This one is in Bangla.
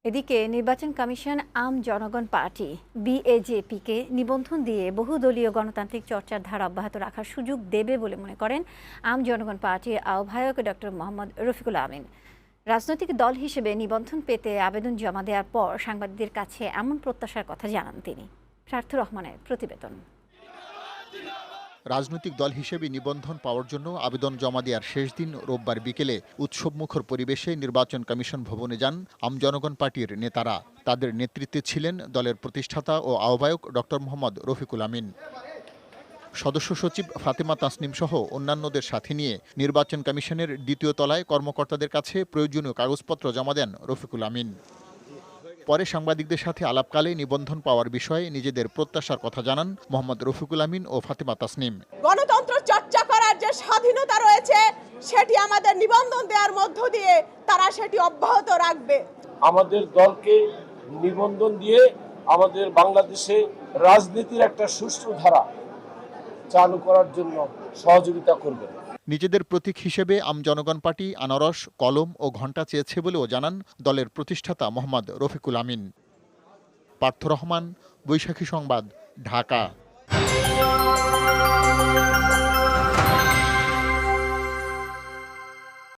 এদিকে নির্বাচন কমিশন আম জনগণ পার্টি বিএজেপিকে নিবন্ধন দিয়ে বহুদলীয় গণতান্ত্রিক চর্চার ধারা অব্যাহত রাখার সুযোগ দেবে বলে মনে করেন আম জনগণ পার্টির আহ্বায়ক ডক্টর মোহাম্মদ রফিকুল আমিন। রাজনৈতিক দল হিসেবে নিবন্ধন পেতে আবেদন জমা দেওয়ার পর সাংবাদিকদের কাছে এমন প্রত্যাশার কথা জানান তিনি। সার্থুর রহমানের প্রতিবেদন। রাজনৈতিক দল হিসেবে নিবন্ধন পাওয়ার জন্য আবেদন জমা দেওয়ার শেষ দিন রোববার বিকেলে উৎসবমুখর পরিবেশে নির্বাচন কমিশন ভবনে যান আম জনগণ পার্টির নেতারা। তাদের নেতৃত্বে ছিলেন দলের প্রতিষ্ঠাতা ও আহ্বায়ক ডক্টর মোহাম্মদ রফিকুল আমিন। সদস্য সচিব ফাতেমা তাসনিম সহ অন্যান্যদের সাথে নিয়ে নির্বাচন কমিশনের দ্বিতীয় তলায় কর্মকর্তাদের কাছে প্রয়োজনীয় কাগজপত্র জমা দেন রফিকুল আমিন। পরে সাংবাদিকদের সাথে আলাপকালে নিবন্ধন পাওয়ার বিষয়ে নিজেদের প্রত্যাশার কথা জানান মোহাম্মদ রফিকুল আমিন ও ফাতেমা তাসনিম। গণতন্ত্র চর্চা করার যে স্বাধীনতা রয়েছে সেটি আমাদের নিবন্ধন দেওয়ার মধ্য দিয়ে তারা সেটি অব্যাহত রাখবে। আমাদের দলকে নিবন্ধন দিয়ে আমাদের বাংলাদেশে রাজনীতির একটা সুষ্ঠু ধারা চালু করার জন্য সহযোগিতা করবে। নিজেদের প্রতীক হিসেবে আম জনগণ পার্টি আনারস, কলম ও ঘণ্টা চেয়েছে বলেও জানান দলের প্রতিষ্ঠাতা মোহাম্মদ রফিকুল আমিন। পার্থ রহমান, বৈশাখী সংবাদ, ঢাকা।